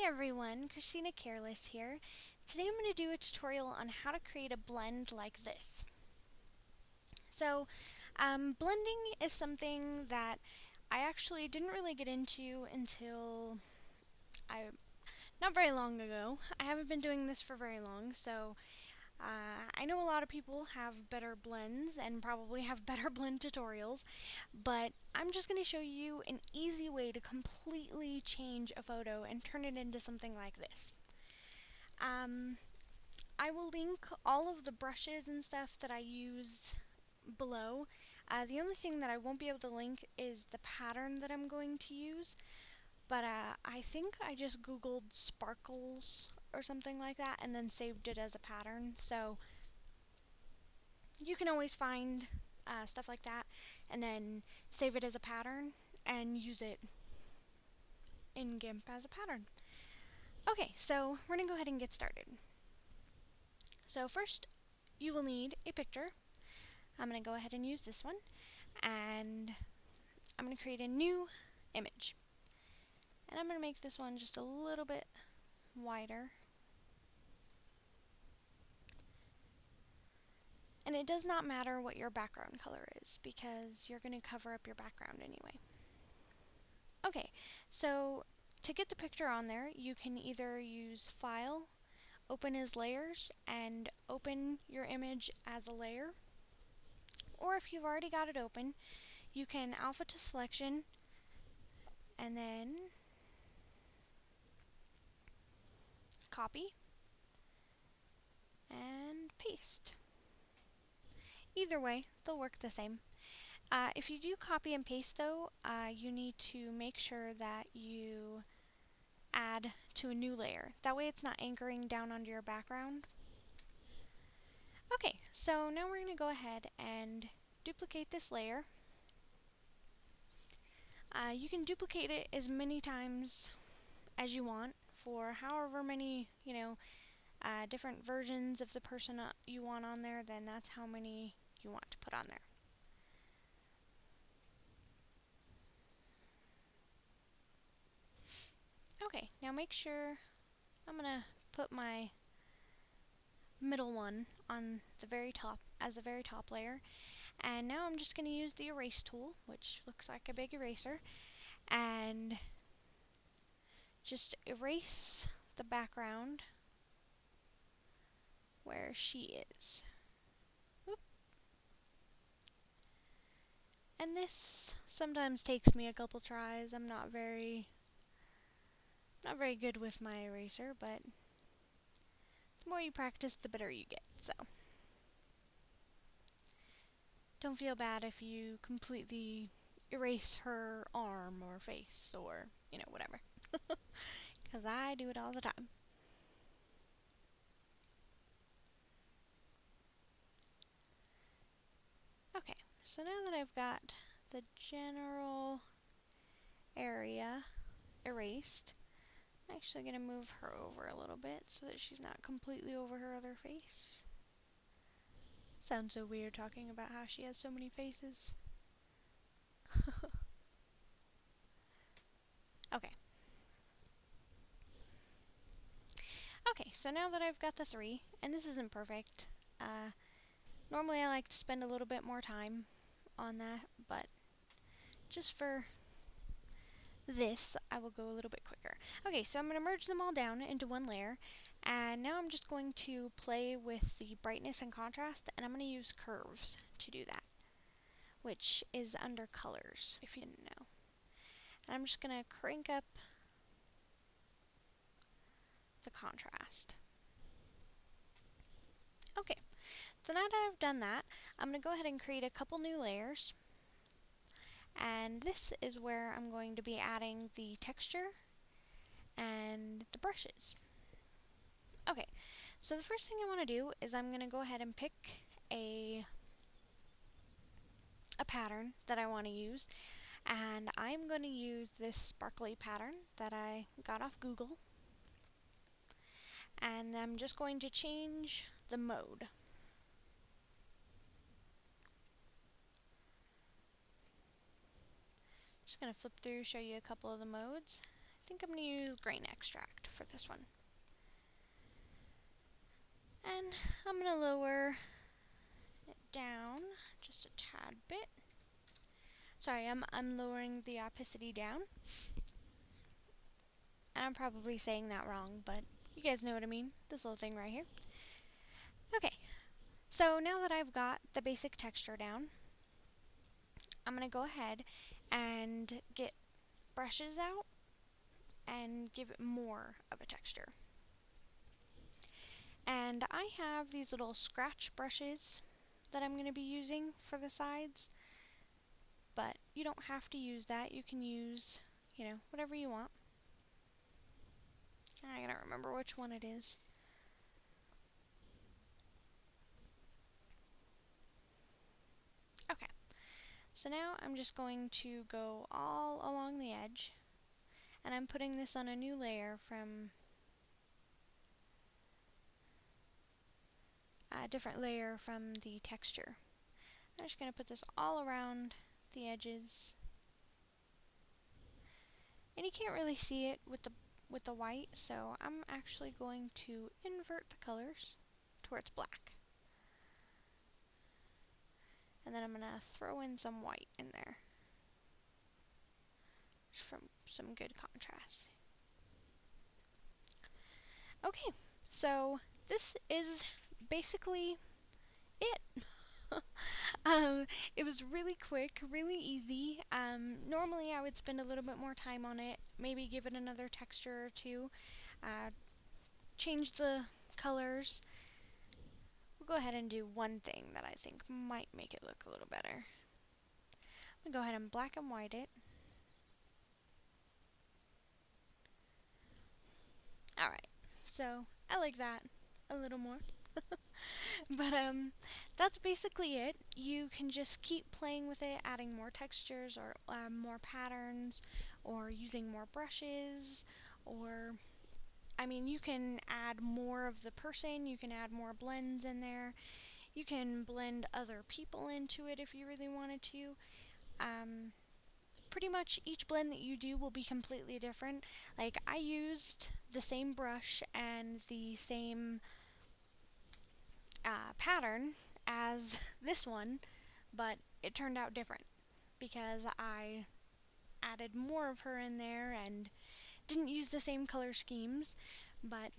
everyone, Christina Careless here. Today I'm going to do a tutorial on how to create a blend like this. Blending is something that I actually didn't really get into until not very long ago. I haven't been doing this for very long, so I know a lot of people have better blends and probably have better blend tutorials, but I'm just going to show you an easy way to completely change a photo and turn it into something like this. I will link all of the brushes and stuff that I use below. The only thing that I won't be able to link is the pattern that I'm going to use, but I think I just googled sparkles or something like that and then saved it as a pattern, so you can always find stuff like that and then save it as a pattern and use it in Gimp as a pattern. Okay, so we're going to go ahead and get started. So first, you will need a picture. I'm going to go ahead and use this one, and I'm going to create a new image. And I'm going to make this one just a little bit wider. And it does not matter what your background color is, because you're going to cover up your background anyway. Okay, so to get the picture on there, you can either use File, Open as Layers, and open your image as a layer. Or if you've already got it open, you can Alpha to Selection, and then copy and paste. Either way, they'll work the same. If you do copy and paste though, you need to make sure that you add to a new layer. That way it's not anchoring down onto your background. Okay, so now we're going to go ahead and duplicate this layer. You can duplicate it as many times as you want for however many, different versions of the person you want on there, then that's how many you want to put on there. Okay, now make sure I'm going to put my middle one on the very top as the very top layer, and now I'm just going to use the erase tool, which looks like a big eraser, and just erase the background where she is. Whoop. And this sometimes takes me a couple tries. I'm not very good with my eraser, but the more you practice, the better you get. So don't feel bad if you completely erase her arm or face or, whatever. Because I do it all the time. Okay, so now that I've got the general area erased, I'm actually going to move her over a little bit so that she's not completely over her other face. Sounds so weird talking about how she has so many faces. Okay. Okay, so now that I've got the three, and this isn't perfect, normally I like to spend a little bit more time on that, but just for this, I will go a little bit quicker. Okay, so I'm going to merge them all down into one layer, and now I'm just going to play with the brightness and contrast, and I'm going to use curves to do that, which is under colors, if you didn't know. And I'm just going to crank up the contrast. Okay, so now that I've done that, I'm going to go ahead and create a couple new layers. And this is where I'm going to be adding the texture and the brushes. Okay, so the first thing I want to do is I'm going to go ahead and pick a pattern that I want to use, and I'm going to use this sparkly pattern that I got off Google, and I'm just going to change the mode. Just going to flip through, show you a couple of the modes. I think I'm going to use grain extract for this one. And I'm going to lower it down just a tad bit. Sorry, I'm lowering the opacity down. And I'm probably saying that wrong, but you guys know what I mean. This little thing right here. Okay, so now that I've got the basic texture down, I'm going to go ahead and get brushes out and give it more of a texture. And I have these little scratch brushes that I'm going to be using for the sides, but you don't have to use that. You can use, whatever you want. I gotta remember which one it is. Okay, so now I'm just going to go all along the edge, and I'm putting this on a new layer from a different layer from the texture. I'm just going to put this all around the edges, and you can't really see it with the white, so I'm actually going to invert the colors to where it's black. And then I'm going to throw in some white in there, just from some good contrast. Okay, so this is basically it. It was really quick, really easy. Normally I would spend a little bit more time on it, maybe give it another texture or two, change the colors. We'll go ahead and do one thing that I think might make it look a little better. I'm going to go ahead and black and white it. Alright, so I like that a little more. But that's basically it. You can just keep playing with it, adding more textures or more patterns, or using more brushes, or you can add more of the person, you can add more blends in there, you can blend other people into it if you really wanted to. Pretty much each blend that you do will be completely different. Like, I used the same brush and the same pattern as this one, but it turned out different because I added more of her in there and didn't use the same color schemes. But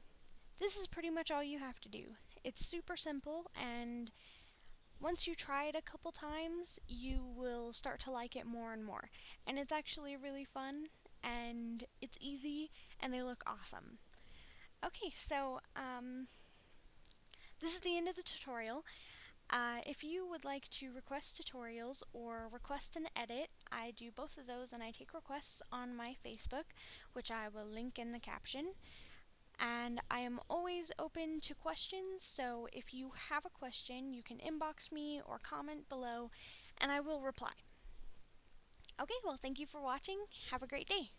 this is pretty much all you have to do. It's super simple, and once you try it a couple times, you will start to like it more and more. And it's actually really fun, and it's easy, and they look awesome. Okay, so this is the end of the tutorial. If you would like to request tutorials or request an edit, I do both of those, and I take requests on my Facebook, which I will link in the caption. And I am always open to questions, so if you have a question, you can inbox me or comment below, and I will reply. Okay, well, thank you for watching. Have a great day.